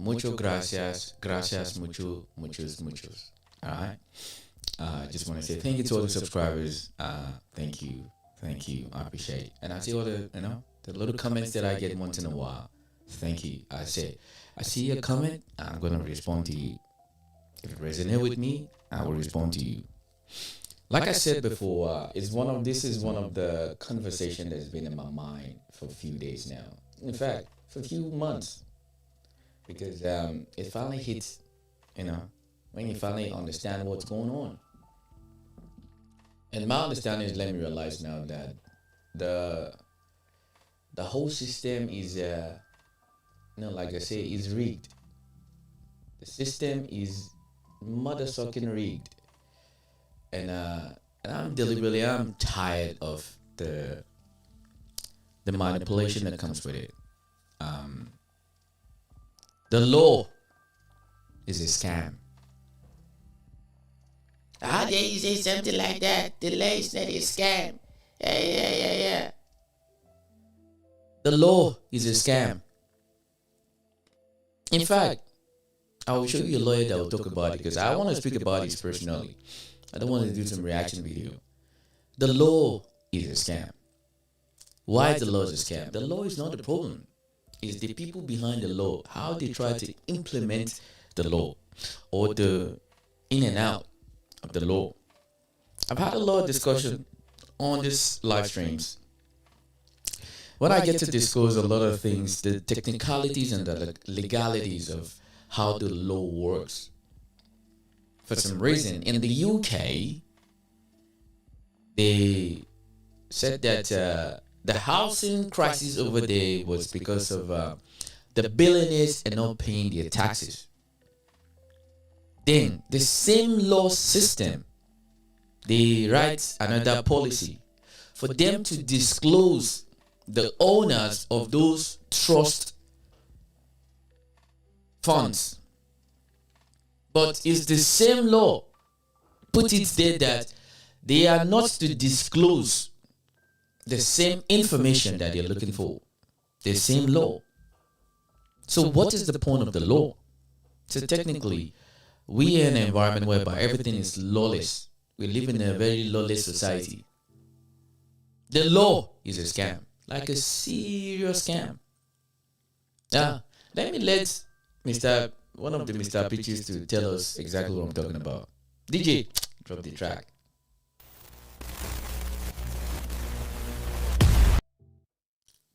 Mucho gracias. Gracias mucho, muchos. All right. Just want to say thank you to all the subscribers. Thank you. Thank you. I appreciate it. And I see all the, the little comments that I get once in a while. Thank you. I see a comment, I'm going to respond to you. If it resonates with me, I will respond to you. Like I said before, this is one of the conversation that's been in my mind for a few days now. In fact, for a few months, because it finally hits, when you finally understand what's going on. And my understanding is, let me realize now that the whole system is, like I say, is rigged. The system is mother sucking rigged. And I'm tired of the manipulation that comes with it. The law is a scam. How dare you say something like that? The law is not a scam. Yeah. The law is a scam. In fact, I will show you a lawyer that will talk about it, because I want to speak about this personally. I don't want to do some reaction video. The law is a scam. Why the law is a scam? The law is not the problem. It's the people behind the law, how they try to implement the law or the in and out of the law. I've had a lot of discussion on this live streams. When I get to discuss a lot of things, the technicalities and the legalities of how the law works. For some reason, in the UK, they said that the housing crisis over there was because of the billionaires are not paying their taxes. Then the same law system, they write another policy for them to disclose the owners of those trust funds. But it's the same law put it there that they are not to disclose the same information that they're looking for. The same law. So what is the point of the law? So technically, we are in an environment whereby everything is lawless. We live in a very lawless society. The law is a scam, like a serious scam. Now, let me let one of the Mr. Pitches to tell us exactly what I'm talking about. DJ, drop the track.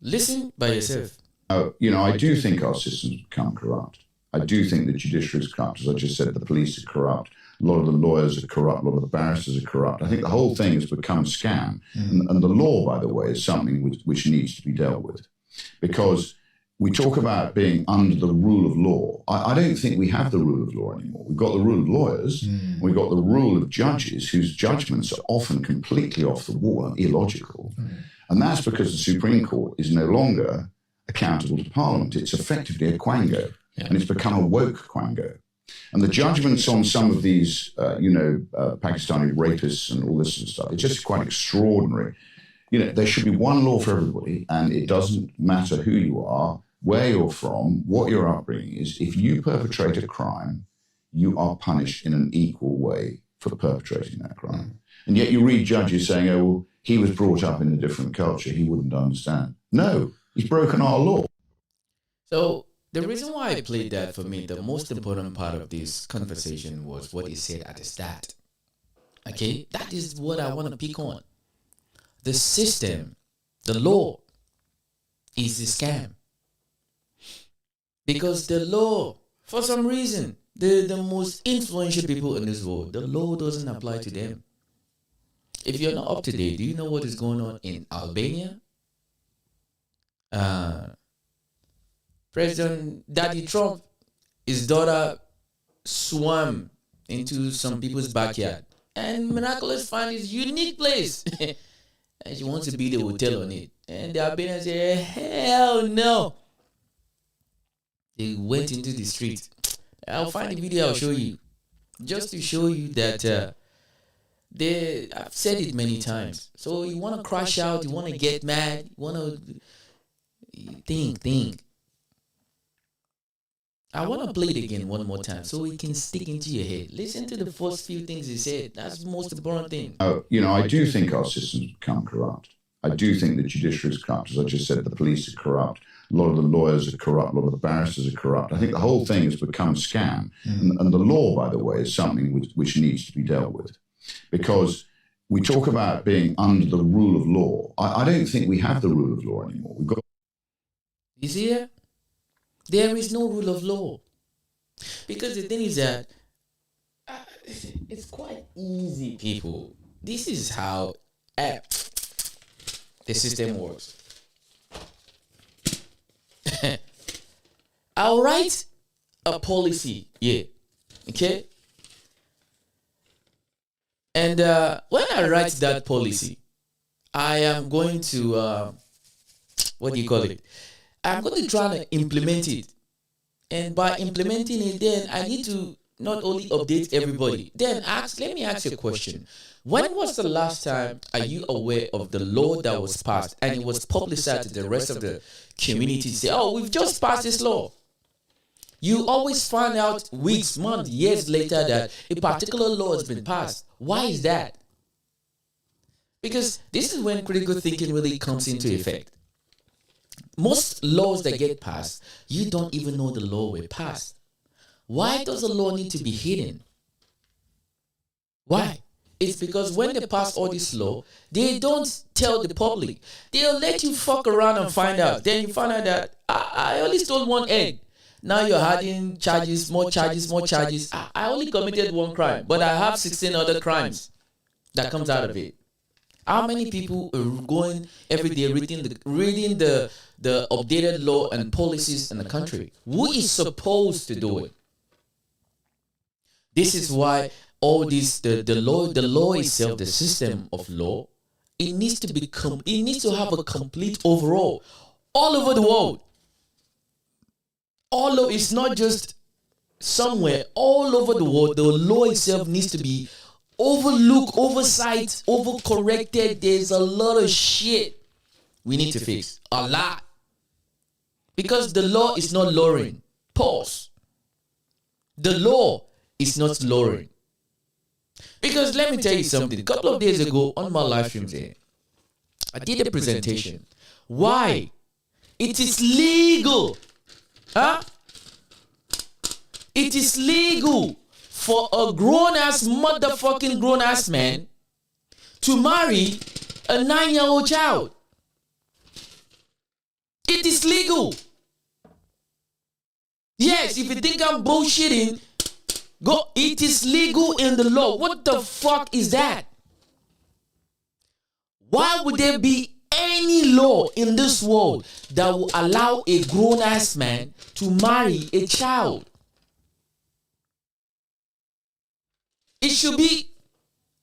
Listen by yourself. I do think our systems become corrupt. I do think the judiciary is corrupt. As I just said, the police are corrupt. A lot of the lawyers are corrupt. A lot of the barristers are corrupt. I think the whole thing has become a scam. And the law, by the way, is something which needs to be dealt with. Because we talk about being under the rule of law. I don't think we have the rule of law anymore. We've got the rule of lawyers. We've got the rule of judges whose judgments are often completely off the wall and illogical. And that's because the Supreme Court is no longer accountable to Parliament. It's effectively a quango. And it's become a woke quango. And the judgments on some of these, Pakistani rapists and all this sort of stuff, it's just quite extraordinary. There should be one law for everybody, and it doesn't matter who you are, where you're from, what your upbringing is. If you perpetrate a crime, you are punished in an equal way for perpetrating that crime. And yet you read judges saying, oh, well, he was brought up in a different culture, he wouldn't understand. No, he's broken our law. So the reason why I played that, for me, the most important part of this conversation was what he said at the start. Okay, that is what I want to pick on. The system, the law, is a scam. Because the law, for some reason, the most influential people in this world, the law doesn't apply to them. If you're not up to date, do you know what is going on in Albania? President Daddy Trump, his daughter swam into some people's backyard and miraculously find this unique place. And she wants to build a hotel on it. And the Albanians say, hell no. They went into the street. I'll find the video, I'll show you. Just to show you that I've said it many times. So you want to crash out, you want to get mad, you want to think. I want to play it again one more time so it can stick into your head. Listen to the first few things he said. That's the most important thing. I do think our systems become corrupt. I do think the judiciary is corrupt. As I just said, the police are corrupt. A lot of the lawyers are corrupt. A lot of the barristers are corrupt. I think the whole thing has become a scam. And the law, by the way, is something which needs to be dealt with. Because we talk about being under the rule of law. I don't think we have the rule of law anymore. We've got. You see that? There is no rule of law. Because the thing is that it's quite easy, people. This is how the system works. I'll write a policy, yeah, okay? And when I write that policy, I am going to, what do you call it? I'm going to try to implement it. And by implementing it, then I need to not only update everybody, then let me ask you a question. When was the last time are you aware of the law that was passed and it was publicized to the rest of the community? Say, oh, we've just passed this law. You always find out weeks, months, years later that a particular law has been passed. Why is that? Because this is when critical thinking really comes into effect. Most laws that get passed, you don't even know the law were passed. Why does a law need to be hidden? Why? It's because when they pass all this law, they don't tell the public. They'll let you fuck around and find out. Then you find out that I only stole one egg. Now you're adding charges, more charges, more charges. I only committed one crime, but I have 16 other crimes that comes out of it. How many people are going every day reading the updated law and policies in the country? Who is supposed to do it? This is why all this the law itself, the system of law, it needs to have a complete overall all over the world. It's not just somewhere, all over the world. The law itself needs to be overlooked, oversight, overcorrected. There's a lot of shit we need to fix. A lot. Because the law is not lowering. Pause. The law is not lowering. Because let me tell you something. A couple of days ago on my live stream there, I did a presentation. Why? It is legal. Huh? It is legal for a motherfucking grown-ass man to marry a 9-year-old child. It is legal. Yes, if you think I'm bullshitting, go. It is legal in the law. What the fuck is that? Why would there be any law in this world that will allow a grown-ass man to marry a child? It should be,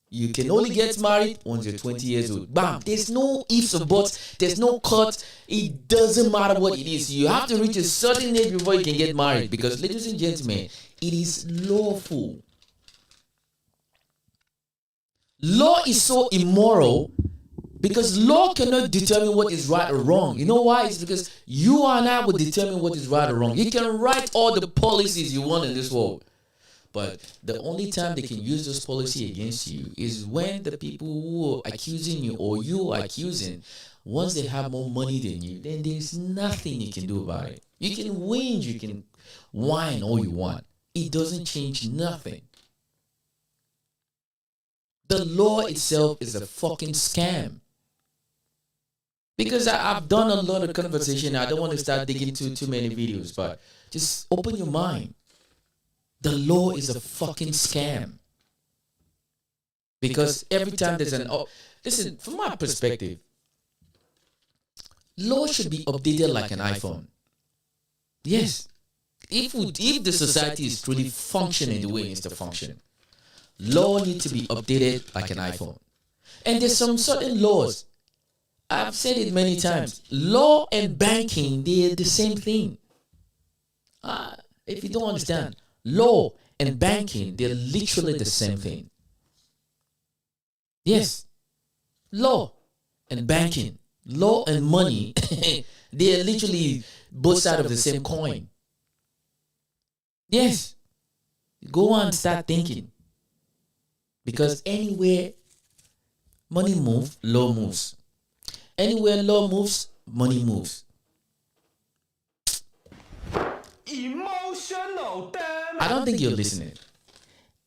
you can only get married once you're 20 years old. Bam. There's no ifs or buts. There's no cut. It doesn't matter what it is. You have to reach a certain age before you can get married. Because, ladies and gentlemen, it is lawful. Law is so immoral because law cannot determine what is right or wrong. You know why? It's because you and I will determine what is right or wrong. You can write all the policies you want in this world. But the only time they can use this policy against you is when the people who are accusing you or you are accusing, once they have more money than you, then there's nothing you can do about it. You can whinge, you can whine all you want. It doesn't change nothing. The law itself is a fucking scam. Because I've done a lot of conversation. I don't want to start digging into too many videos, but just open your mind. The law is a fucking scam. Because every time there's listen, from my perspective, law should be updated like an iPhone. Yes. If the society is truly functioning the way it needs to function, law needs to be updated like an iPhone. And there's some certain laws. I've said it many times. Law and banking, they're the same thing. If you don't understand, law and banking, they're literally the same thing. Yes. Law and banking, law and money, they're literally both sides of the same coin. Yes. Go and start thinking. Because anywhere money moves, law moves. Anywhere law moves, money moves. Emotional damage. I don't think you're listening.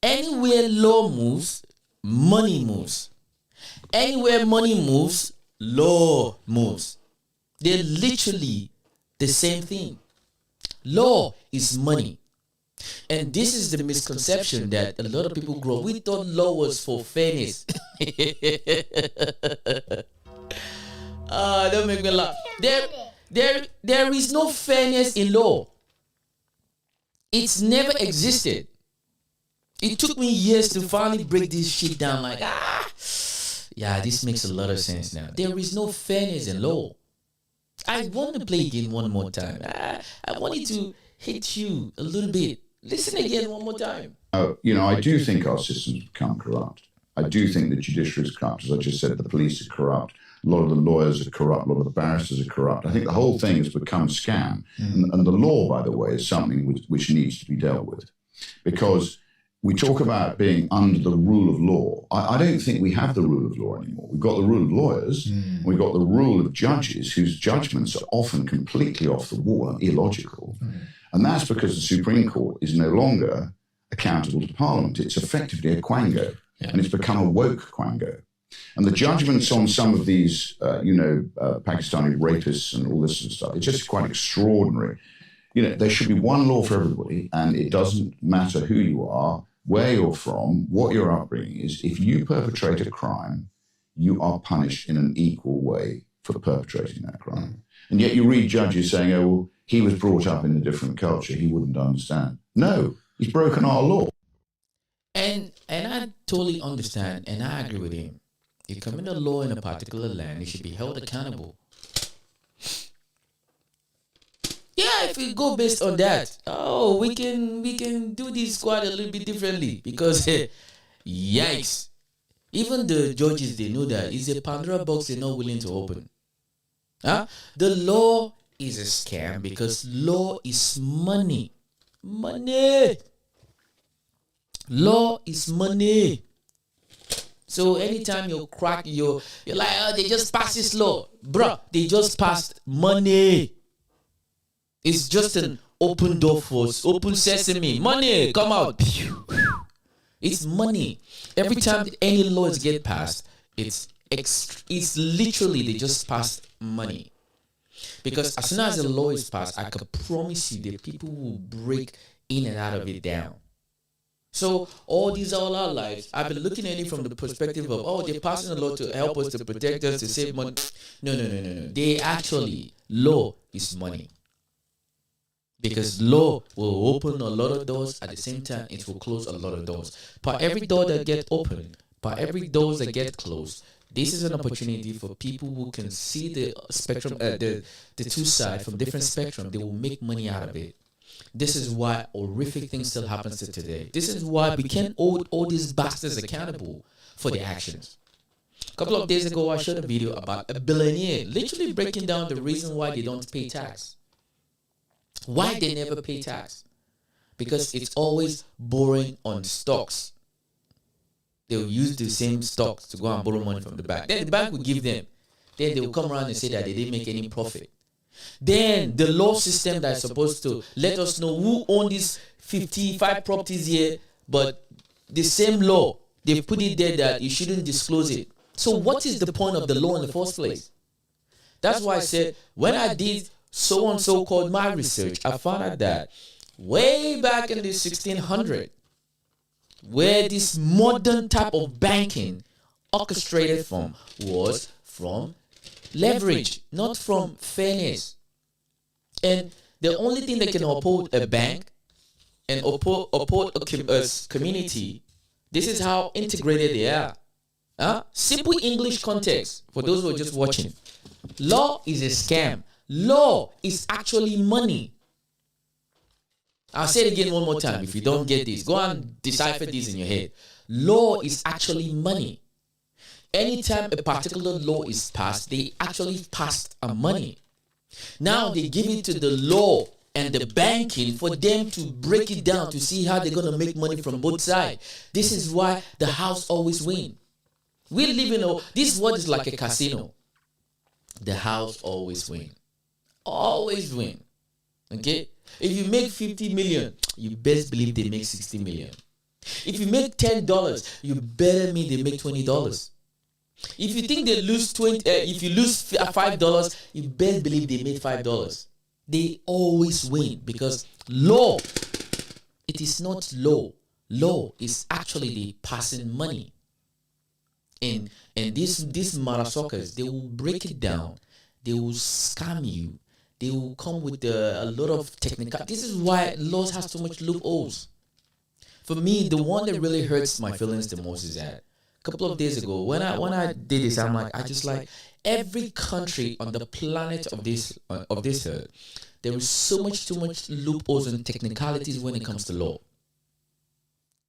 Anywhere law moves, money moves. Anywhere money moves, law moves. They're literally the same thing. Law is money. And this is the misconception that a lot of people grow. We thought law was for fairness. Don't make me laugh. There is no fairness in law. It's never existed. It took me years to finally break this shit down. Like, yeah, this makes a lot of sense now. There is no fairness in law. I want to play again one more time. I wanted to hit you a little bit. Listen again one more time. I do think our systems become corrupt. I do think the judiciary is corrupt. As I just said, the police are corrupt. A lot of the lawyers are corrupt. A lot of the barristers are corrupt. I think the whole thing has become a scam. And the law, by the way, is something which needs to be dealt with. Because we talk about being under the rule of law. I don't think we have the rule of law anymore. We've got the rule of lawyers. We've got the rule of judges whose judgments are often completely off the wall and illogical. And that's because the Supreme Court is no longer accountable to Parliament. It's effectively a quango. And it's become a woke quango. And the judgments on some of these, Pakistani rapists and all this sort of stuff, it's just quite extraordinary. There should be one law for everybody, and it doesn't matter who you are, where you're from, what your upbringing is. If you perpetrate a crime, you are punished in an equal way for perpetrating that crime. And yet you read judges saying, oh, well, he was brought up in a different culture, he wouldn't understand. No, he's broken our law. And I totally understand, and I agree with him. You commit a law in a particular land, you should be held accountable. Yeah, if we go based on that, we can do this quite a little bit differently because, yikes, even the judges, they know that it's a Pandora box they're not willing to open. The law is a scam because law is money. Money. Law is money. So anytime you crack, you're like, they just passed this law. Bruh, they just passed money. It's just an open door for open sesame. Money, come out. It's money. Every time any laws get passed, it's literally they just passed money. Because as soon as a law is passed, I can promise you that people will break in and out of it down. So all these are all our lives. I've been looking at it from the perspective of, they're passing a law to help us, to protect us, to save money. No. They actually, law is money. Because law will open a lot of doors, at the same time it will close a lot of doors. Per every door that gets opened, per every door that gets closed, this is an opportunity for people who can see the spectrum, the two sides from different spectrum. They will make money out of it. This is why horrific things still happens to today. This is why we can't hold all these bastards accountable for their actions. A couple of days ago, I showed a video about a billionaire literally breaking down the reason why they don't pay tax. Why they never pay tax? Because it's always borrowing on stocks. They'll use the same stocks to go and borrow money from the bank. Then the bank will give them. Then they will come around and say that they didn't make any profit. Then the law system that is supposed to let us know who owns these 55 properties here, but the same law, they put it there that you shouldn't disclose it. So what is the point of the law in the first place? That's why I said when I did so called my research, I found out that way back in the 1600s, where this modern type of banking orchestrated from was from leverage, not from fairness. And the only thing that can uphold a bank and uphold a community, this is how integrated they are. Simple English context for those who are just watching. Law is a scam. Law is actually money. I'll say it again one more time. If you don't get this, go and decipher this in your head. Law is actually money. Anytime a particular law is passed, they actually passed a money. Now they give it to the law and the banking for them to break it down to see how they're going to make money from both sides. This is why the house always win. We live in this world is like a casino. The house always win. Always win. Okay? If you make 50 million, you best believe they make 60 million. If you make $10, you better mean they make $20. If you think they lose if you lose $5, you best believe they made $5. They always win because law, it is not law. Law is actually the passing money. And these motherfuckers, they will break it down. They will scam you. They will come with a lot of technical. This is why laws has so much loopholes. For me, the one that really hurts my feelings the most is that a couple of days ago, when I did this, I'm like, I just like every country on the planet of this earth, there is too much loopholes and technicalities when it comes to law.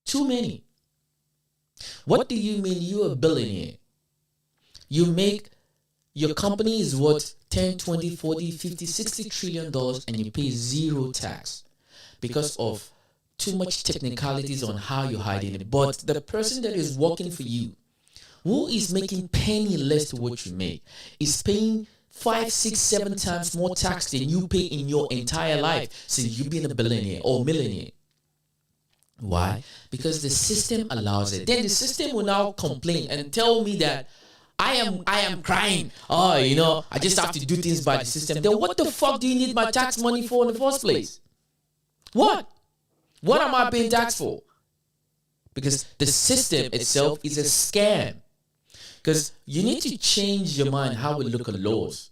Too many. What do you mean you're a billionaire? Your company is worth 10, 20, 40, 50, 60 trillion dollars and you pay zero tax because of too much technicalities on how you're hiding it. But the person that is working for you, who is making penny less to what you make, is paying 5, 6, 7 times more tax than you pay in your entire life since you've been a billionaire or millionaire. Why? Because the system allows it. Then the system will now complain and tell me that I am crying. Oh, I just have to do things by the system. Then what the fuck do you need my tax money for in the first place? What? What am I paying tax for? Because the system itself is a scam. Because you need to change your mind how we look at laws.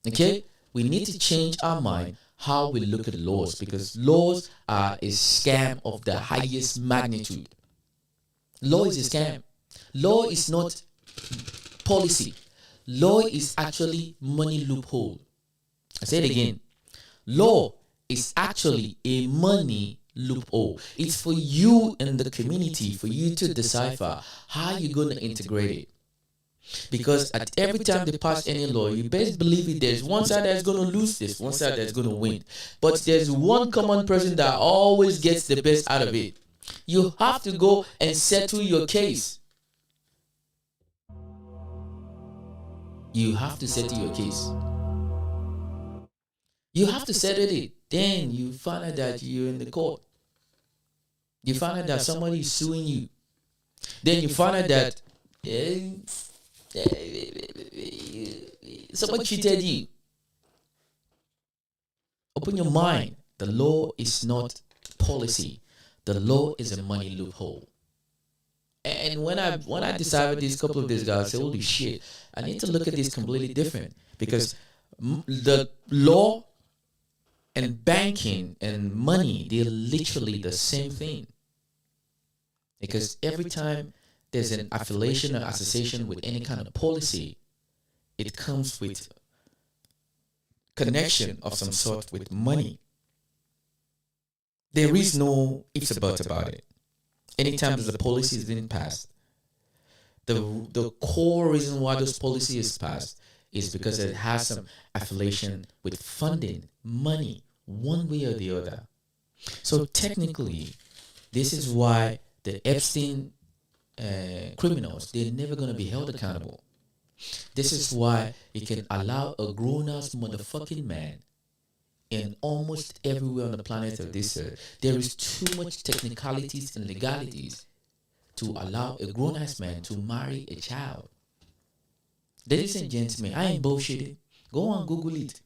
Okay? We need to change our mind how we look at laws, because laws are a scam of the highest magnitude. Law is a scam. Law is not policy. Law is actually money loophole. I say it again. Law is actually a money loophole. It's for you and the community, for you to decipher how you're going to integrate it. Because at every time they pass any law, you best believe it, there's one side that's going to lose this, one side that's going to win. But there's one common person that always gets the best out of it. You have to go and settle your case. You have to settle your case. You have to settle it. Then you find out that you're in the court. You find out that somebody is suing you. Then you find out that someone cheated you. Open your mind. The law is not policy. The law is a money loophole. And when I decided this couple of days ago, I said, holy shit, I need to look at this completely different. Because the law and banking and money, they're literally the same thing. Because every time there's an affiliation or association with any kind of policy, it comes with connection of some sort with money. There is no ifs or buts about it. Anytime there's a policy is being passed, the core reason why those policy is passed is because it has some affiliation with funding, money, one way or the other. So technically, this is why the Epstein criminals, they're never going to be held accountable. This is why you can allow a grown-ass motherfucking man in almost everywhere on the planet of this earth. There is too much technicalities and legalities to allow a grown-ass man to marry a child. Ladies and gentlemen, I ain't bullshitting. Go on Google it.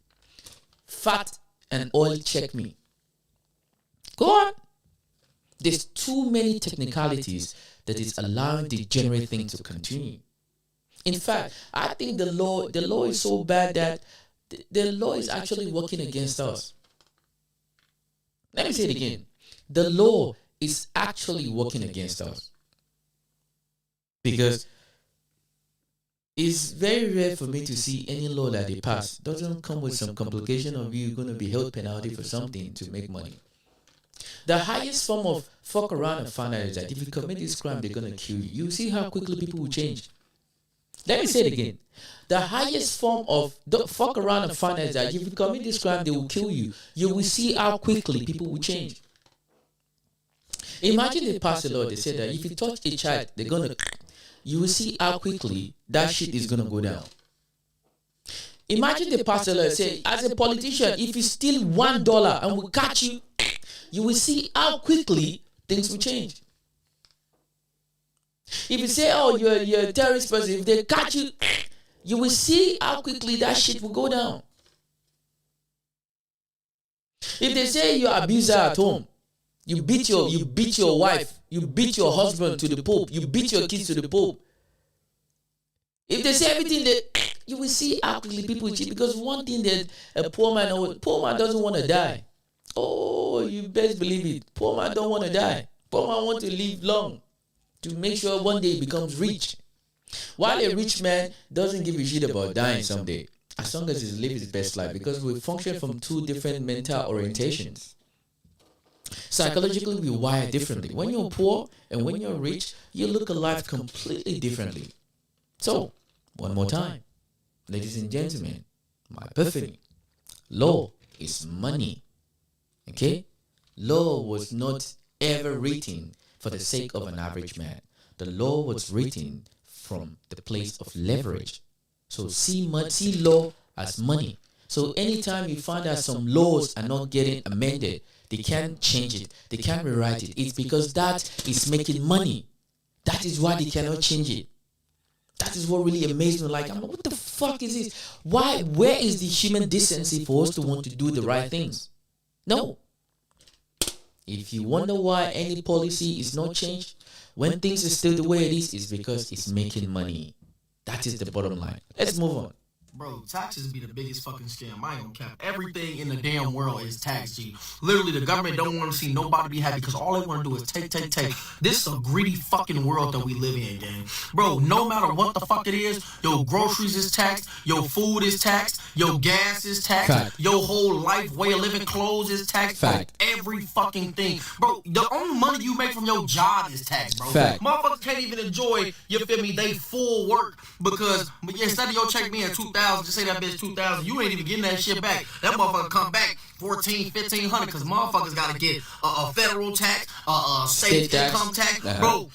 Fat and oil check me. Go on. There's too many technicalities that is allowing the degenerate thing to continue. In fact, I think the law is so bad that the law is actually working against us. Let me say it again. The law is actually working against us. Because it's very rare for me to see any law that they pass doesn't come with some complication of you going to be held penalty for something to make money. The highest form of fuck around and find out is that if you commit this crime, they're going to kill you. You see how quickly people will change. Let me say it again. The highest form of don't fuck around and find out that if you commit this crime, they will kill you. You will see how quickly people will change. Imagine they pass a law. They say that if you touch a child, they're gonna. You will see how quickly that shit is gonna go down. Imagine they pass a law. Say, as a politician, if you steal $1 and we catch you, you will see how quickly things will change. If you say, oh, you're a terrorist person, if they catch you, you will see how quickly that shit will go down. If they say you're an abuser at home, you beat your wife, you beat your husband to the Pope, you beat your kids to the Pope. If they say everything, that you will see how quickly people cheat. Because one thing that a poor man doesn't want to die. Oh, you best believe it. Poor man don't want to die. Poor man want to live long to make sure one day he becomes rich. While a rich man doesn't give a shit about dying someday, as long as he lives his best life, because we function from two different mental orientations. Psychologically, we wire differently. When you're poor and when you're rich, you look at life completely differently. So, one more time, ladies and gentlemen, my epiphany. Law is money. Okay? Law was not ever written for the sake of an average man. The law was written from the place of leverage. So see law as money. So anytime you find that some laws are not getting amended, they can't change it, they can't rewrite it, it's because that is making money. That is why they cannot change it. That is what really amazed me. Like, what the fuck is this? Where is the human decency for us to want to do the right things? No. If you wonder why any policy is not changed, when things are still the way it is, it's because it's making money. That is the bottom line. Let's move on. Bro, taxes be the biggest fucking scam. I ain't gonna cap. Everything in the damn world is tax, G. Literally, the government don't want to see nobody be happy because all they want to do is take. This is a greedy fucking world that we live in, gang. Bro, no matter what the fuck it is, your groceries is taxed, your food is taxed, your gas is taxed, Fact. your whole life, way of living, clothes is taxed. Fact. Bro, every fucking thing. Bro, the only money you make from your job is taxed, bro. Fact. Motherfuckers can't even enjoy, you feel me, they full work because instead of your check being 2,000, just say that bitch 2,000, you ain't even getting that shit back. That motherfucker come back 1,400, 1,500 because motherfuckers gotta get a federal tax, state income tax, bro.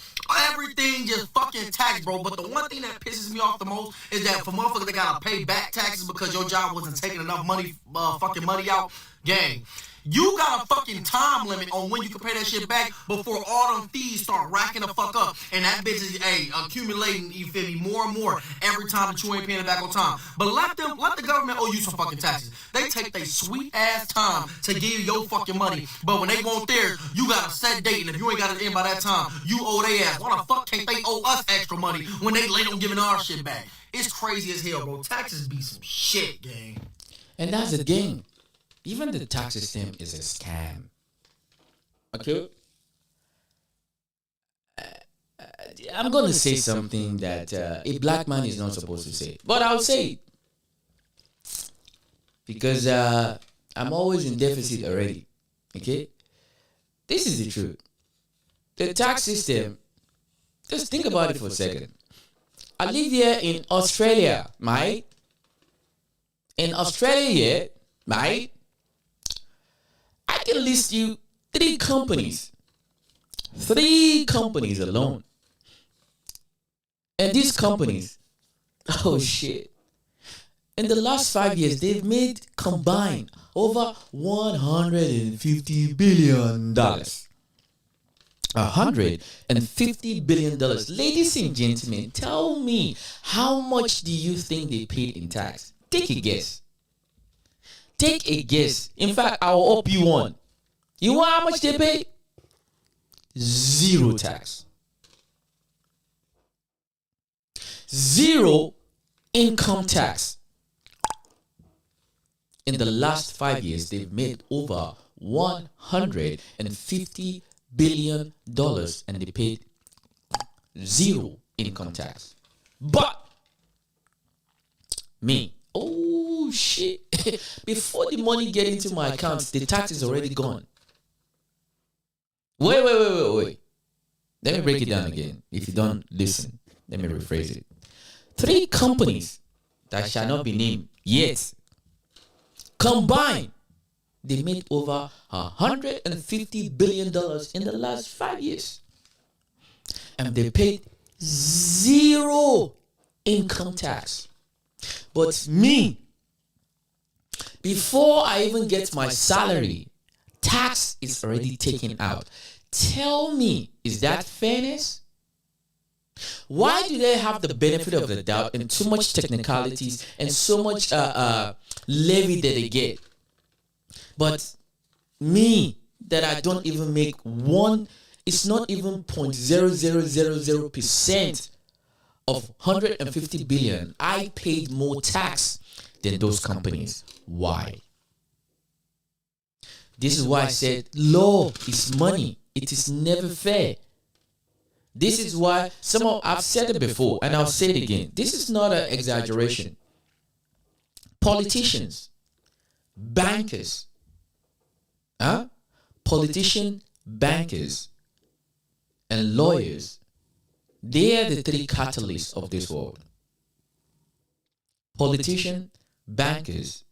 Everything just fucking tax, bro. But the one thing that pisses me off the most is that for motherfuckers that gotta pay back taxes because your job wasn't taking enough money, fucking money out, gang. You got a fucking time limit on when you can pay that shit back before all them fees start racking the fuck up. And that bitch is, accumulating, you feel me, more and more every time that you ain't paying it back on time. But let the government owe you some fucking taxes. They take their sweet ass time to give you your fucking money. But when they want theirs, you got a set date. And if you ain't got it in by that time, you owe their ass. Why the fuck can't they owe us extra money when they late on giving our shit back? It's crazy as hell, bro. Taxes be some shit, gang. And that's the game. Even the tax system is a scam. Okay? I'm going to say something that a black man is not supposed to say. But I'll say it. Because I'm always in deficit already. Okay? This is the truth. The tax system, just think about it for a second. I live here in Australia, mate. In Australia here, mate, I can list you 3 companies. 3 companies alone. And these companies, oh shit. In the last 5 years, they've made combined over $150 billion. $150 billion. Ladies and gentlemen, tell me, how much do you think they paid in tax? Take a guess. Take a guess. In fact, I'll up you one. You know how much they pay? 0 tax. 0 income tax. In the last 5 years, they've made over $150 billion and they paid 0 income tax. But me, oh shit. Before the money get into my account, the tax is already gone. Wait. Let me break it down again. If you don't listen, let me rephrase it. 3 companies that shall not be named yet, combined, they made over $150 billion in the last 5 years. And they paid 0 income tax. But me, before I even get my salary, tax is already taken out. Tell me, is that fairness? Why do they have the benefit of the doubt and too much technicalities and so much levy that they get? But me, that I don't even make one, it's not even 0.0000% of 150 billion. I paid more tax than those companies. Why? This is why I said law is money. It is never fair. This is why I've said it before and I'll say it again. This is not an exaggeration. Politicians, bankers, bankers, and lawyers, they are the 3 catalysts of this world. Politicians, bankers,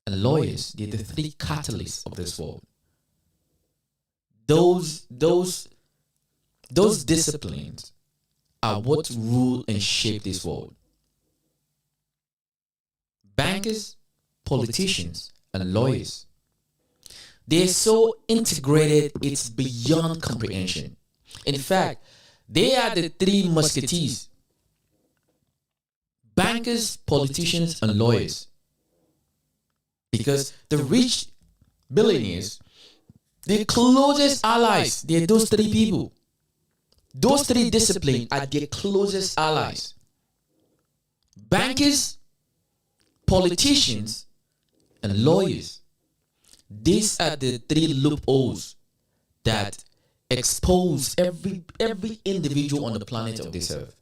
and lawyers, they're the 3 catalysts of this world. Those disciplines are what rule and shape this world. Bankers, politicians, and lawyers, they're so integrated, it's beyond comprehension. In fact, they are the 3 musketeers. Bankers, politicians, and lawyers. Because the rich billionaires, their closest allies, they're those 3 people. Those 3 disciplines are their closest allies. Bankers, politicians, and lawyers. These are the 3 loopholes that expose every individual on the planet of this earth.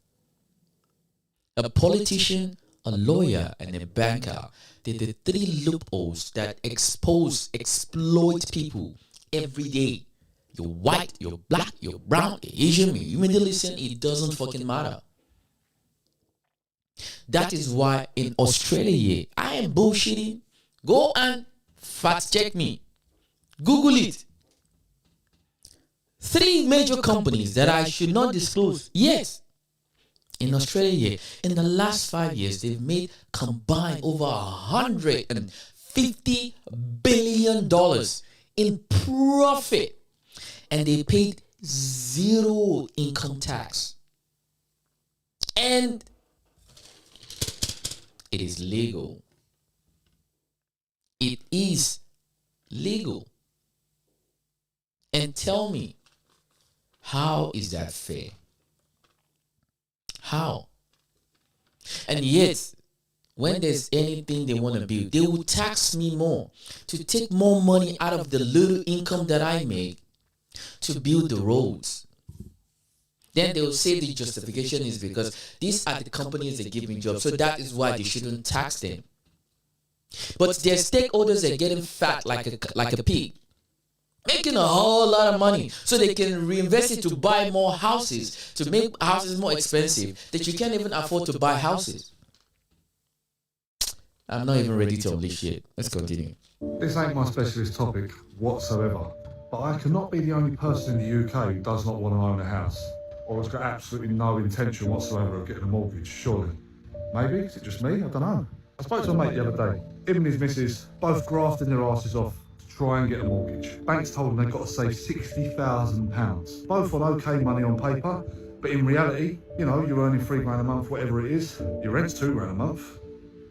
A politician, a lawyer, and a banker, they're the 3 loopholes that exploit people every day. You're white, you're black, you're brown, you're Asian, you're Middle Eastern, it doesn't fucking matter. That is why in Australia, I am bullshitting. Go and fact check me. Google it. 3 major companies that I should not disclose. Yes. In Australia, in the last 5 years, they've made combined over $150 billion in profit. And they paid 0 income tax. And it is legal. It is legal. And tell me, how is that fair? How? And yet, when there's anything they want to build, they will tax me more to take more money out of the little income that I make to build the roads. Then they will say the justification is because these are the companies that give me jobs, so that is why they shouldn't tax them. But their stakeholders are getting fat like a pig, making a whole lot of money so they can reinvest it to buy more houses, to make houses more expensive that you can't even afford to buy houses. I'm not even ready to unleash it. Let's continue. This ain't my specialist topic whatsoever, but I cannot be the only person in the UK who does not want to own a house, or has got absolutely no intention whatsoever of getting a mortgage, surely. Maybe? Is it just me? I don't know. I spoke to a mate the other day. Him and his missus both grafting their asses off to try and get a mortgage. Banks told them they've got to save £60,000. Both on okay money on paper, but in reality, you know, you're earning £3 a month, whatever it is. Your rent's £2 a month.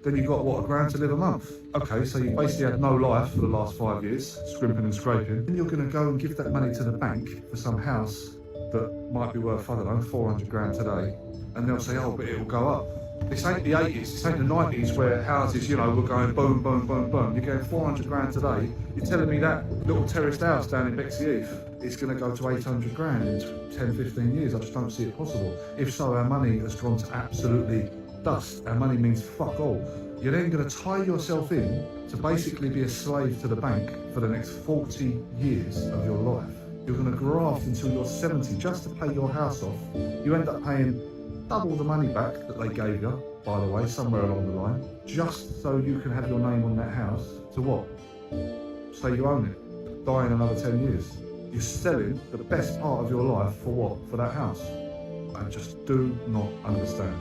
Then you've got, what, £1 to live a month? Okay, so you basically had no life for the last 5 years, scrimping and scraping. Then you're going to go and give that money to the bank for some house that might be worth, I don't know, 400 grand today. And they'll say, oh, but it'll go up. This ain't the 80s, this ain't the 90s where houses, you know, were going boom, boom, boom, boom. You're getting 400 grand today. You're telling me that little terraced house down in Bexley Heath is going to go to 800 grand in 10, 15 years. I just don't see it possible. If so, our money has gone to absolutely dust. Our money means fuck all. You're then going to tie yourself in to basically be a slave to the bank for the next 40 years of your life. You're going to graft until you're 70 just to pay your house off. You end up paying double the money back that they gave you, by the way, somewhere along the line, just so you can have your name on that house to what? Say you own it, die in another 10 years. You're selling the best part of your life for what? For that house. I just do not understand.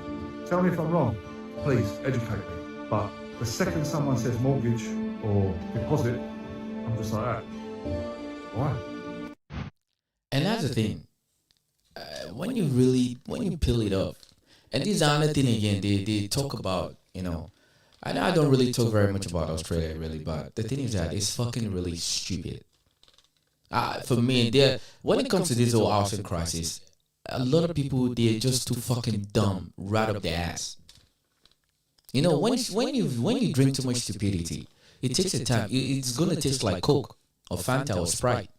Tell me if I'm wrong. Please, educate me. But the second someone says mortgage or deposit, I'm just like that. Why? And that's the thing. When you peel it up, and this is another thing again, they talk about, I don't really talk very much about Australia, really, but the thing is that it's fucking really stupid. For me, when it comes to this whole housing crisis, a lot of people, they're just too fucking dumb right up their ass. When you drink too much stupidity, it takes a time. It's gonna taste like Coke or Fanta or Sprite.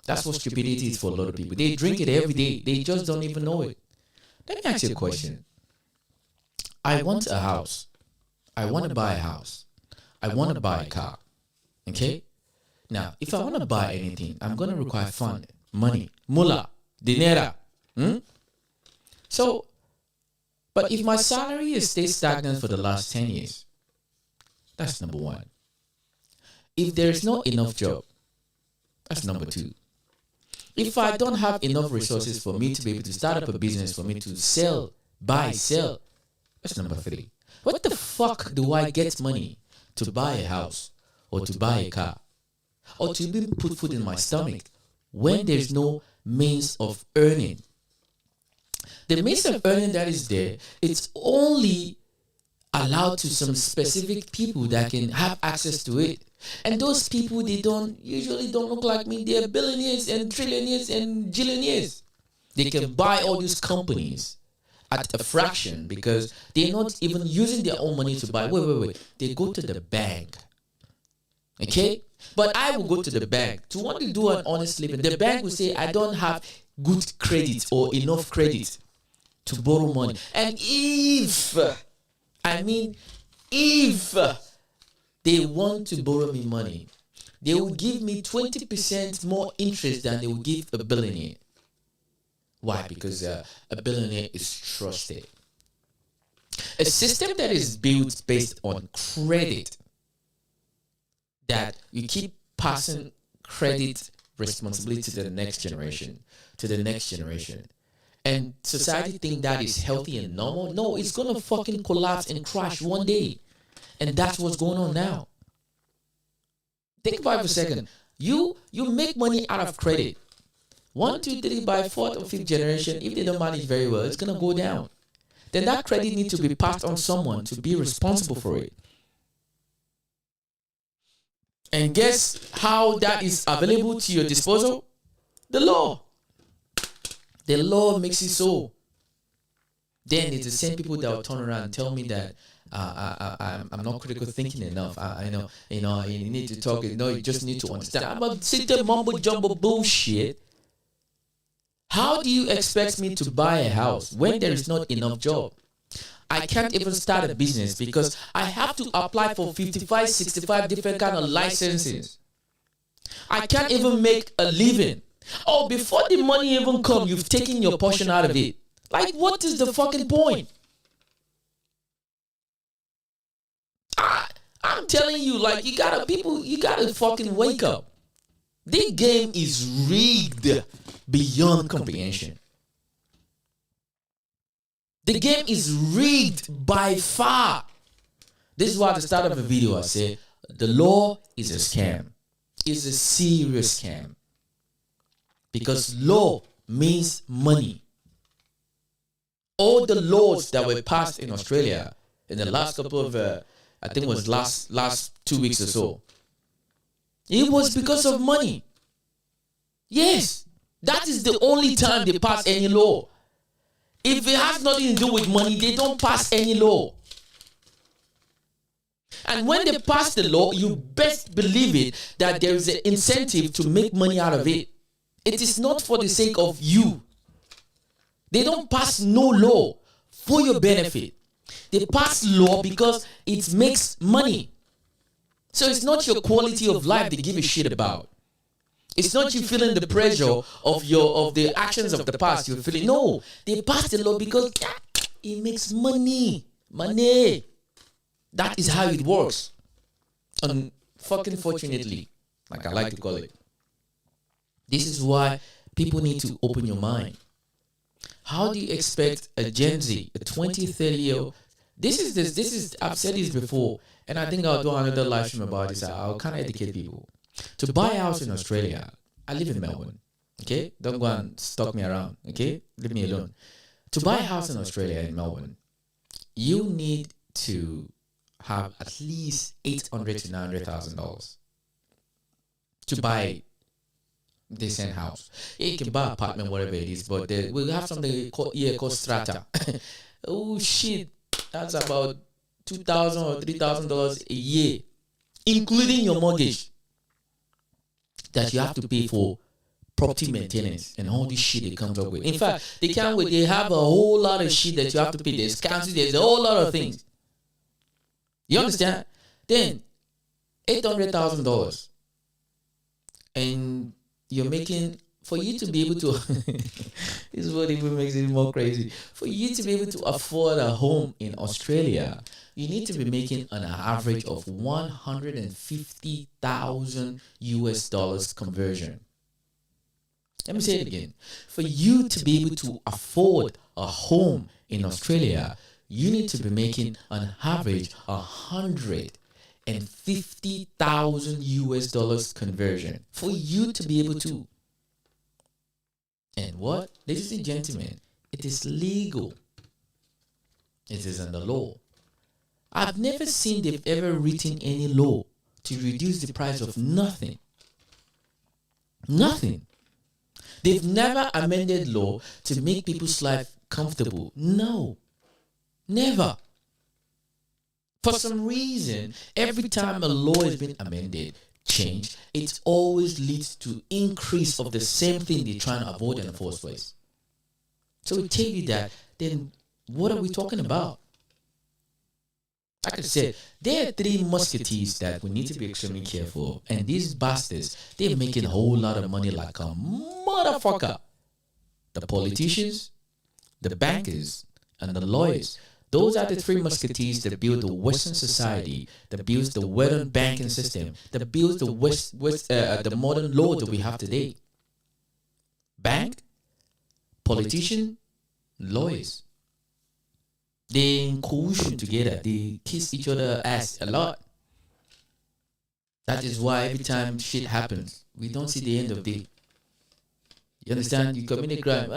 That's what stupidity is for a lot of people. They drink it every day. They just don't even know it. Let me ask you a question. I want a house. I want to buy a house. I want to buy a car. Okay? Now, if I want to buy anything, I'm going to require fund, money, mullah, dinero. So, but if my salary has stayed stagnant for the last 10 years, that's number one. If there is not enough job, that's number two. If I don't have enough resources for me to be able to start up a business, for me to sell, buy, sell, that's number three. What the fuck do I get money to buy a house or to buy a car or to even put food in my stomach when there's no means of earning? The means of earning that is there, it's only allowed to some specific people that can have access to it. And those people, they usually don't look like me. They're billionaires and trillionaires and jillionaires. They can buy all these companies at a fraction because they're not even using their own money to buy. Wait. They go to the bank. Okay? But I will go to the bank to want to do an honest living. The bank will say, I don't have good credit or enough credit to borrow money. And if they want to borrow me money, they will give me 20% more interest than they will give a billionaire. Why? Because a billionaire is trusted. A system that is built based on credit, that you keep passing credit responsibility to the next generation, and society think that is healthy and normal. No, it's gonna fucking collapse and crash one day. And that's what's going on now. Think about it for a second. You make money out of credit. 1, 2, 3, by 4th or 5th generation, if they don't manage very well, it's going to go down. Then that credit needs to be passed on someone to be responsible for it. And guess how that is available to your disposal? The law. The law makes it so. Then it's the same people that will turn around and tell me that I'm not critical thinking enough. You need to talk. You just need to understand. I'm a sit mumbo jumbo bullshit. How do you expect me to buy a house when there is not enough job? I can't even start a business because I have to apply for 55, 65 different kind of licenses. I can't even make a living. Oh, before the money even comes, you've taken your portion out of it. Like, what is the fucking point? I'm telling you, like, you gotta fucking wake up. This game is rigged beyond comprehension. The game is rigged by far. This is why at the start of the video I said, the law is a scam. It's a serious scam. Because law means money. All the laws that were passed in Australia in the last couple of, I think it was last 2 weeks or so, it was because of money. Yes, that is the only time they pass any law. If it has nothing to do with money, they don't pass any law. And when they pass the law, you best believe it that there is an incentive to make money out of it. It is not for the sake of you. They don't pass no law for your benefit. They pass law because it makes money. So it's not your quality of life they give a shit about. It's not you feeling the pressure of the actions of the past. You're feeling, no, they pass the law because It makes money. Money. That is how it works. And fucking fortunately, like I like to call it. This is why people need to open your mind. How do you expect a Gen Z, a 20, 30-year-old? This is, I've said this before, and I think I'll do another live stream about this. I'll kind of educate people. To buy a house in Australia, I live in Melbourne, okay? Don't go and stalk me around, okay? Leave me alone. To buy a house in Australia, in Melbourne, you need to have at least $800,000 to $900,000 to buy decent house. You can buy apartment, whatever it is, but we'll have something called strata. Oh shit, that's about $2,000 or $3,000 a year, including your mortgage that you have to pay for property maintenance and all this shit it comes up with. In fact, they can't wait. They have a whole lot of shit that you have to pay. There's council, there's a whole lot of things. You understand? Then $800,000, and you're making, for you to be able to this is what even makes it more crazy. For you to be able to afford a home in Australia, you need to be making an average of $150,000 conversion. Let me say it again. For you to be able to afford a home in Australia, you need to be making an average $150,000 conversion for you to be able to. And what, ladies and gentlemen, it is legal. It is in the law. I've never seen they've ever written any law to reduce the price of nothing. Nothing. They've never amended law to make people's life comfortable. No. Never. For some reason, every time a law has been amended, changed, it always leads to increase of the same thing they're trying to avoid in the first place. So we tell you that, then what are we talking about? Like I said, there are three musketeers that we need to be extremely careful. And these bastards, they're making a whole lot of money like a motherfucker. The politicians, the bankers, and the lawyers. Those are the three musketeers that build the Western society, that builds the modern banking system, that builds the the modern law that we have today. Bank, politician, lawyers. They in cohesion together. They kiss each other ass a lot. That is why every time shit happens, we don't see the end of it. You understand? You commit a crime.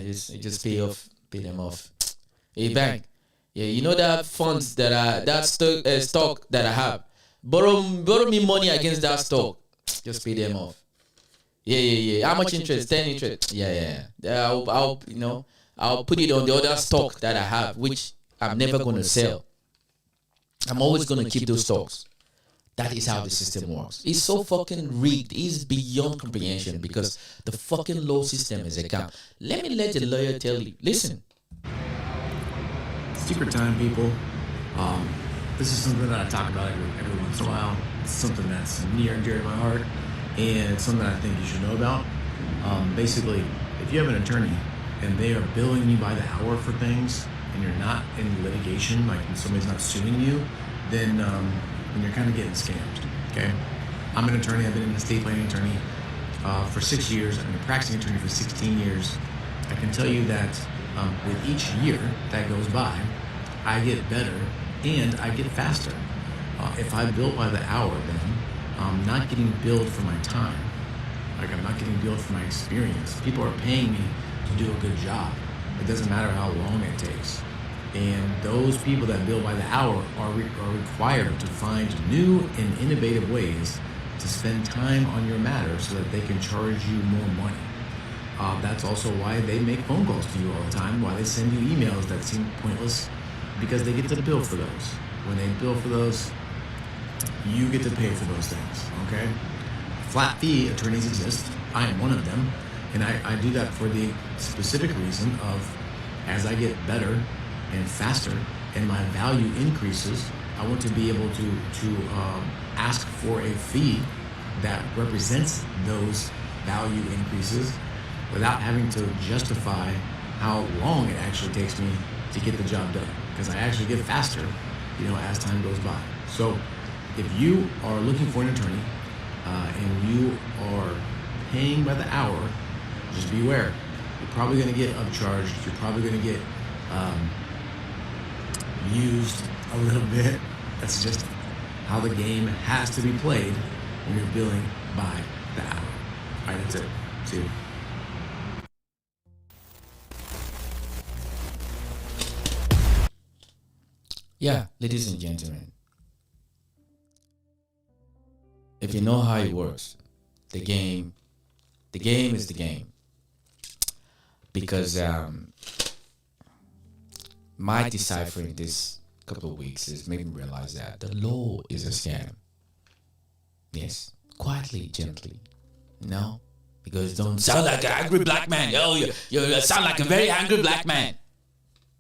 Just pay them off. Hey bank, yeah, you know that funds that stock that I have. Borrow me money against that stock. Just pay them off. Yeah. How much interest? 10 interest. Yeah. I'll put it on the other stock that I have, which I'm never going to sell. I'm always going to keep those stocks. That is how the system works. It's so fucking rigged. It's beyond comprehension because the fucking law system is a scam. Let me let the lawyer tell you. Listen. Secret time, people. This is something that I talk about every once in a while. It's something that's near and dear to my heart, and it's something that I think you should know about. Basically, if you have an attorney and they are billing you by the hour for things, and you're not in litigation, like when somebody's not suing you, then you're kind of getting scammed. Okay, I'm an attorney. I've been an estate planning attorney for 6 years. I've been a practicing attorney for 16 years. I can tell you that with each year that goes by, I get better and I get faster. If I bill by the hour, then I'm not getting billed for my time. Like, I'm not getting billed for my experience. People are paying me to do a good job. It doesn't matter how long it takes. And those people that bill by the hour are required to find new and innovative ways to spend time on your matter so that they can charge you more money. That's also why they make phone calls to you all the time, why they send you emails that seem pointless, because they get to bill for those. When they bill for those, you get to pay for those things, okay? Flat fee attorneys exist. I am one of them, and I do that for the specific reason of, as I get better and faster and my value increases, I want to be able to ask for a fee that represents those value increases without having to justify how long it actually takes me to get the job done, because I actually get faster, as time goes by. So if you are looking for an attorney and you are paying by the hour, just beware. You're probably going to get upcharged. You're probably going to get used a little bit. That's just how the game has to be played when you're billing by the hour. All right, that's it. See you. Yeah, ladies and gentlemen, if you know how it works, the game is the game. Because my deciphering this couple of weeks has made me realize that the law is a scam. Yes, quietly, gently, because don't sound like an angry black man. Oh, you sound like a very angry black man.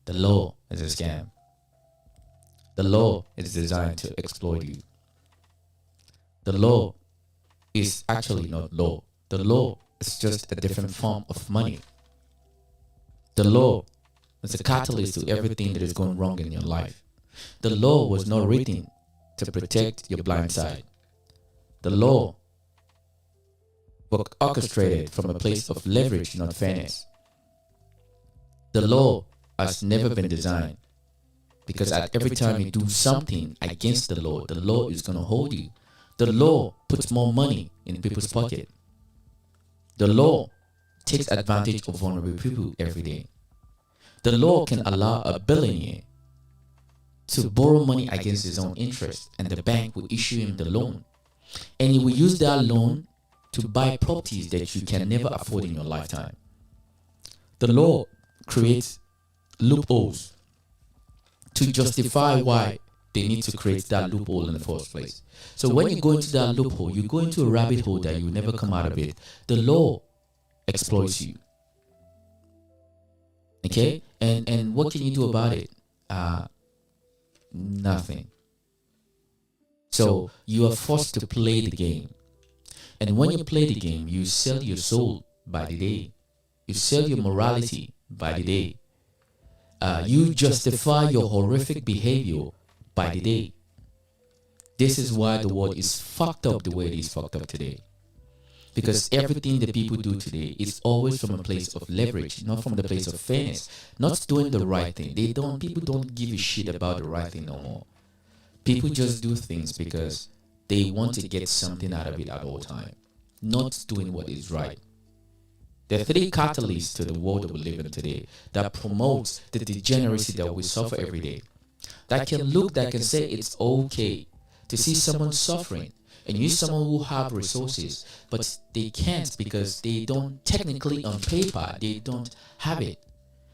The law is a scam. The law is designed to exploit you. The law is actually not law. The law is just a different form of money. The law is a catalyst to everything that is going wrong in your life. The law was not written to protect your blind side. The law was orchestrated from a place of leverage, not fairness. The law has never been designed because at every time you do something against the law is going to hold you. The law puts more money in people's pocket. The law takes advantage of vulnerable people every day. The law can allow a billionaire to borrow money against his own interest, and the bank will issue him the loan. And he will use that loan to buy properties that you can never afford in your lifetime. The law creates loopholes to justify why they need to create that loophole in the first place. So when you go into that loophole, you go into a rabbit hole that you will never come out of it. The law exploits you. Okay? And what can you do about it? Nothing. So you are forced to play the game. And when you play the game, you sell your soul by the day. You sell your morality by the day. You justify your horrific behavior by the day. This is why the world is fucked up the way it is fucked up today. Because everything that people do today is always from a place of leverage, not from the place of fairness, not doing the right thing. People don't give a shit about the right thing no more. People just do things because they want to get something out of it at all time, not doing what is right. There are three catalysts to the world that we live in today that promotes the degeneracy that we suffer every day. That can say it's okay to see someone suffering and you someone who have resources, but they can't because they don't technically on paper, they don't have it.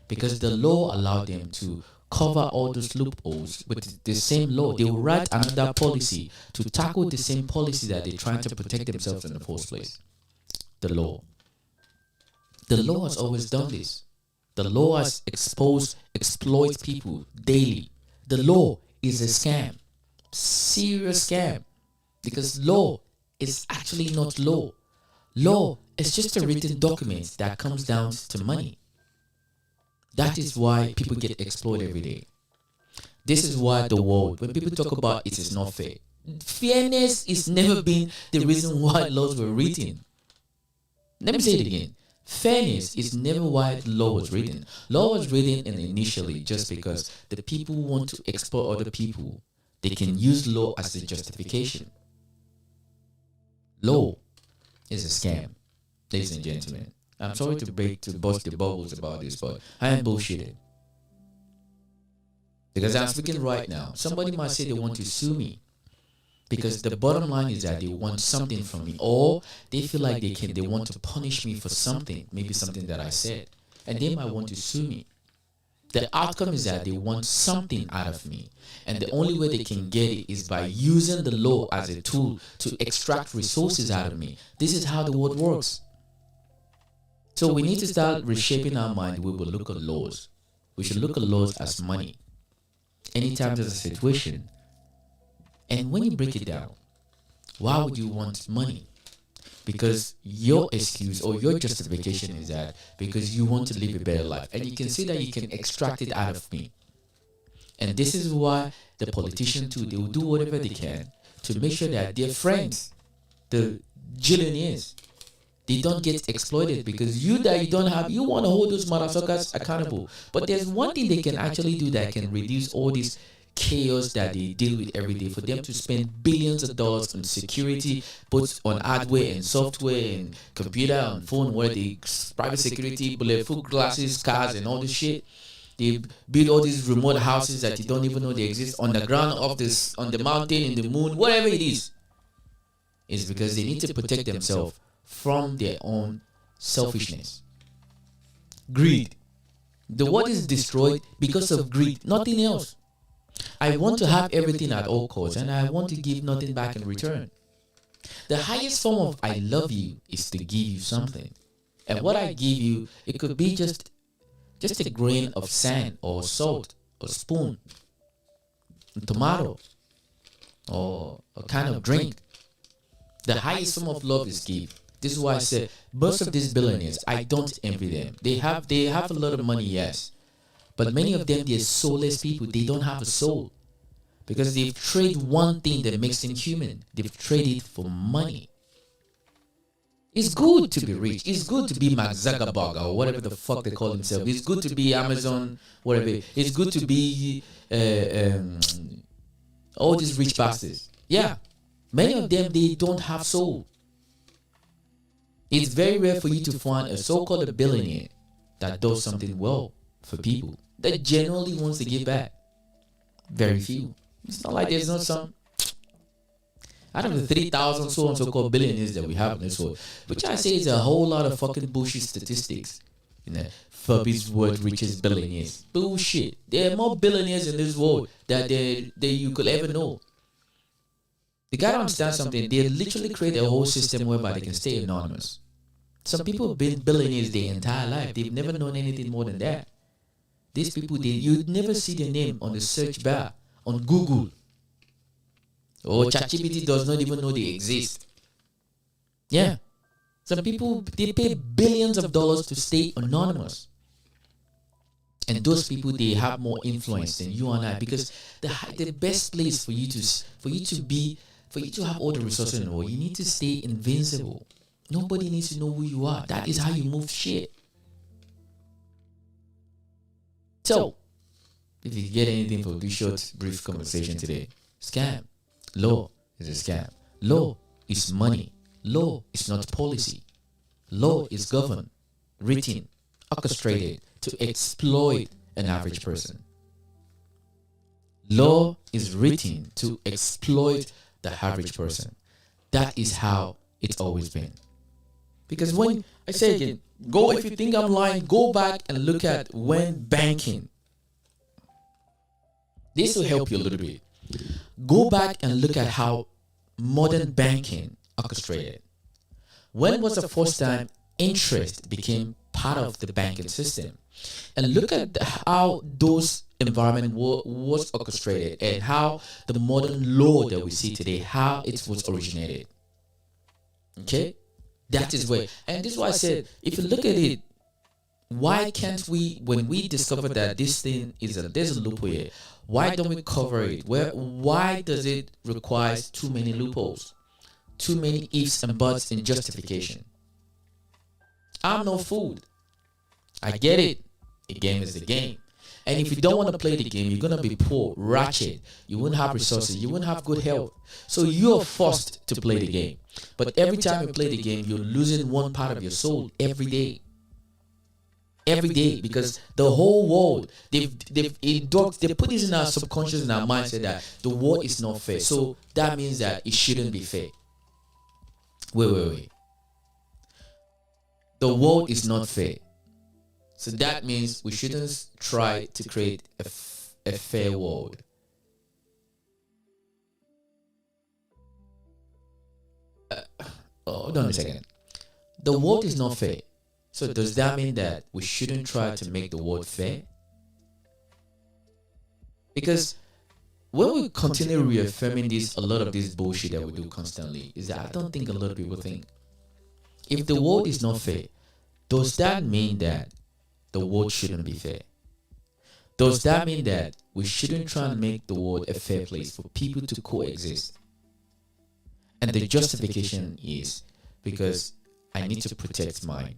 Because the law allowed them to cover all those loopholes with the same law. They will write another policy to tackle the same policy that they're trying to protect themselves in the first place. The law. The law has always done this. The law has exploits people daily. The law is a scam. Serious scam. Because law is actually not law. Law is just a written document that comes down to money. That is why people get exploited every day. This is why the world, when people talk about it is not fair, fairness has never been the reason why laws were written. Let me say it again. Fairness is never why law was written. Law was written initially just because the people want to exploit other people. They can use law as a justification. Law is a scam, ladies and gentlemen. I'm sorry to bust the bubbles about this, but I am bullshitting. Because I'm speaking right now. Somebody might say they want to sue me. Because the bottom line is that they want something from me, or they feel like they want to punish me for something, maybe something that I said, and they might want to sue me. The outcome is that they want something out of me, and the only way they can get it is by using the law as a tool to extract resources out of me. This is how the world works. So we need to start reshaping our mind. We will look at laws. We should look at laws as money. Anytime there's a situation, and when you break it down, why would you want money? because your excuse or your justification is that because you want to live a better life, and you can see that you can extract it out of me. And this is why the politicians too, they will do whatever they can to make sure that their friends, the billionaires, they don't get exploited, because you don't have, you want to hold those motherfuckers accountable. But there's one thing they can actually do that can reduce all this chaos that they deal with every day, for them to spend billions of dollars on security, both on hardware and software and computer and phone, where they private security, bulletproof glasses, cars, and all this shit. They build all these remote houses that you don't even know they exist on the ground, of this, on the mountain, in the moon, whatever it is. It's because they need to protect themselves from their own selfishness. Greed. The world is destroyed because of greed, nothing else. I want to have everything at all costs, and I want to give nothing back in return. The highest form of I love you is to give you something. And what I give you, it could be just a grain of sand or salt or spoon, a tomato, or a kind of drink. The highest form of love is give. This is why I said most of these billionaires, I don't envy them. They have a lot of money, yes, but many of them, they're soulless people. They don't have a soul, because they've traded one thing that makes them human. They've traded it for money. It's good to be rich. It's good to be Mark Zuckerberg or whatever the fuck they call themselves. It's good to be Amazon, whatever. It's good to be all these rich bastards. Yeah, many of them, they don't have soul. It's very rare for you to find a so-called billionaire that does something well for people, that genuinely wants to give back. Very few. It's not like there's not some. Out of the 3,000 so-called billionaires that we have in this world, which I say is a whole lot of fucking bullshit statistics. Forbes world richest billionaires. Bullshit. There are more billionaires in this world that you could ever know. You gotta understand something. They literally create a whole system whereby they can stay anonymous. Some people have been billionaires their entire life. They've never known anything more than that. These people, you'd never see their name on the search bar on Google. Or ChatGPT does not even know they exist. Yeah. Some people, they pay billions of dollars to stay anonymous. And those people, they have more influence than you and I, because the best place for you to have all the resources in the world, you need to stay invincible. Nobody needs to know who you are. That is how you move shit. So, if you get anything for this short, brief conversation today, scam. Law is a scam. Law is money. Law is not policy. Law is governed, written, orchestrated to exploit an average person. Law is written to exploit the average person. That is how it's always been. Because when I say again, if you think I'm lying, go back and look at when banking. This will help you a little bit. Go back and look at how modern banking orchestrated. When was the first time interest became part of the banking system? And look at how those environment was orchestrated, and how the modern law that we see today, how it was originated. Okay? That is where, and this is why I said, if you look at it, why can't we, when we discover that this thing there's a loophole here, why don't we cover it? Why does it require too many loopholes? Too many ifs and buts in justification? I'm no fool. I get it. A game is the game. And if you don't want to play the game, you're going to be poor, ratchet. You won't have resources. You won't have good health. So you're forced to play the game. But every time you play the game, you're losing one part of your soul every day. Every day, because the whole world, they put this in our subconscious, in our mindset, that the world is not fair. So that means that it shouldn't be fair. Wait. The world is not fair. So that means we shouldn't try to create a fair world. Hold on a second. The world is not fair. So does that mean that we shouldn't try to make the world fair? Because when we continue reaffirming a lot of this bullshit that we do constantly, is that I don't think a lot of people think. If the world is not fair, does that mean that the world shouldn't be fair? Does that mean that we shouldn't try and make the world a fair place for people to coexist? And the justification is because I need to protect mine.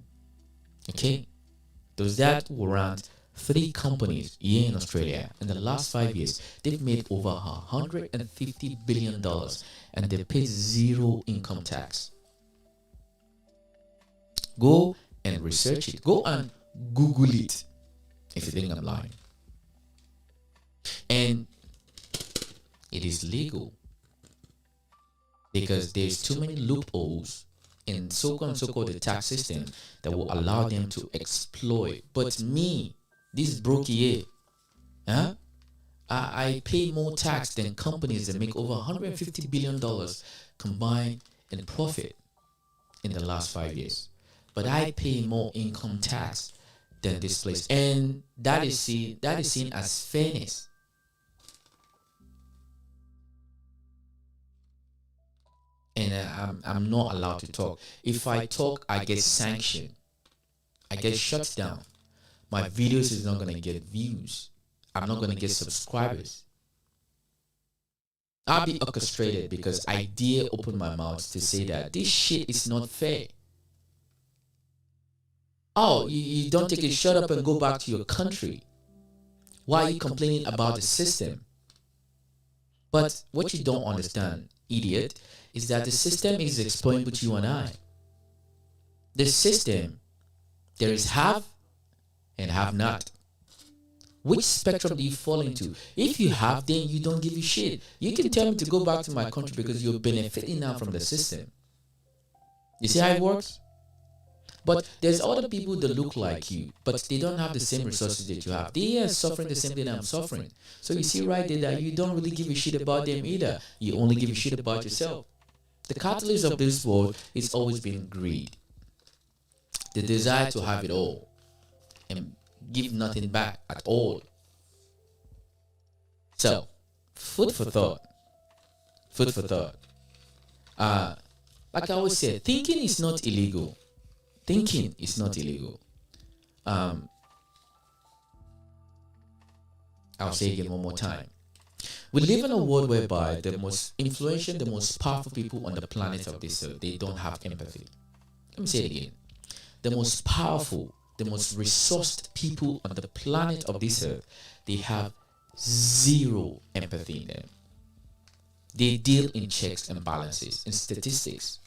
Okay? Does that warrant 3 companies here in Australia in the last 5 years? They've made over $150 billion and they pay 0 income tax. Go and research it. Go and Google it if you think I'm lying. And it is legal because there's too many loopholes in so-called the tax system that will allow them to exploit. But me, this broke here, I pay more tax than companies that make over $150 billion combined in profit in the last 5 years. But I pay more income tax than this place, and that is seen as fairness. And I'm not allowed to talk. If I talk, I get sanctioned. I get shut down. My videos is not gonna get views. I'm not gonna get subscribers. I'll be orchestrated because I dare open my mouth to say that this shit is not fair. Oh, you don't take it, shut up and go back to your country. Why are you complaining about the system? But what you don't understand, idiot, is that the system is exploiting with you and I. The system, there is have and have not. Which spectrum do you fall into? If you have, then you don't give a shit. You can tell me to go back to my country because you're benefiting now from the system. You see how it works? But there's other people that look like you, but they don't have the same resources that you have. They are suffering the same thing I'm suffering. So you see right there that you don't really give a shit about them either. You only give a shit about yourself. The catalyst of this world is always been greed. The desire to have it all and give nothing back at all. So, food for thought. Food for thought. Like I always say, thinking is not illegal. Thinking is not illegal. I'll say it again one more time. We live in a world whereby the most influential, the most powerful people on the planet of this earth, they don't have empathy. Let me say it again. The most powerful, the most resourced people on the planet of this earth, they have 0 empathy in them. They deal in checks and balances, in statistics.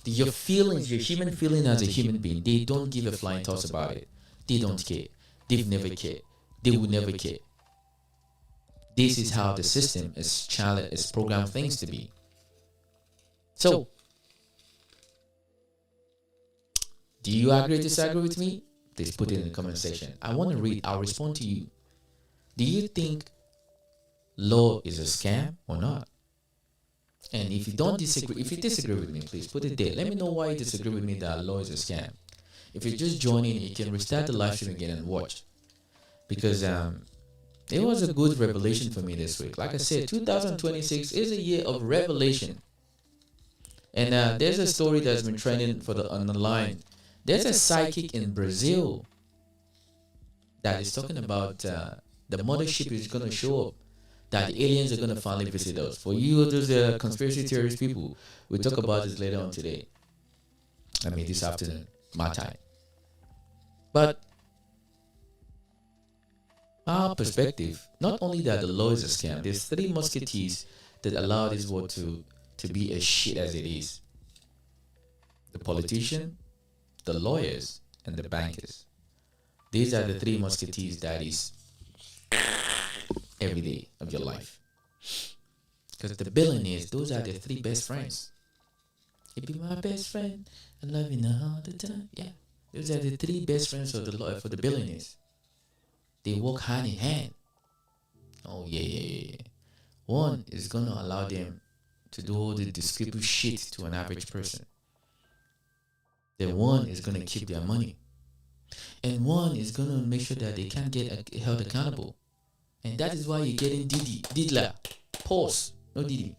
Your feelings, your human feeling as a human being, they don't give a flying toss about it. They don't care. They've never cared. They will never care. This is how the system is programmed things to be. So, do you agree or disagree with me? Please put it in the comment section. I want to read. I'll respond to you. Do you think law is a scam or not? And if you disagree with me, please put it there. Let me know why you disagree with me that law is a scam. If you're just joining, you can restart the live stream again and watch. Because it was a good revelation for me this week. Like I said, 2026 is a year of revelation. And there's a story that's been trending on the line. There's a psychic in Brazil that is talking about the mothership is going to show up, that the aliens are going to finally visit us. For you, those conspiracy theorist people, we'll talk about this later on today. I mean, this afternoon, my time. But our perspective, not only that the law is a scam, there's 3 musketeers that allow this world to be as shit as it is. The politician, the lawyers, and the bankers. These are the 3 musketeers that is every day of your life. Because the billionaires, those are the 3 best friends. You be my best friend, I love you all the time. Yeah, those are the 3 best friends of for the billionaires. They walk hand in hand. Oh yeah. One is gonna allow them to do all the descriptive shit to an average person. Then one is gonna keep their money, and one is gonna make sure that they can't get held accountable. And that is why you're getting Didla. Pause. No Diddy.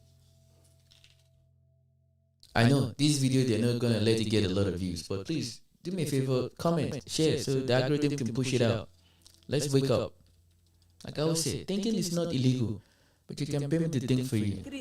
I know this video they're not gonna let it get a lot of views, but please do me a favor, comment, share, so the algorithm can push it out. Let's wake up. Like I always say, thinking is not illegal, but you can pay me to think for you.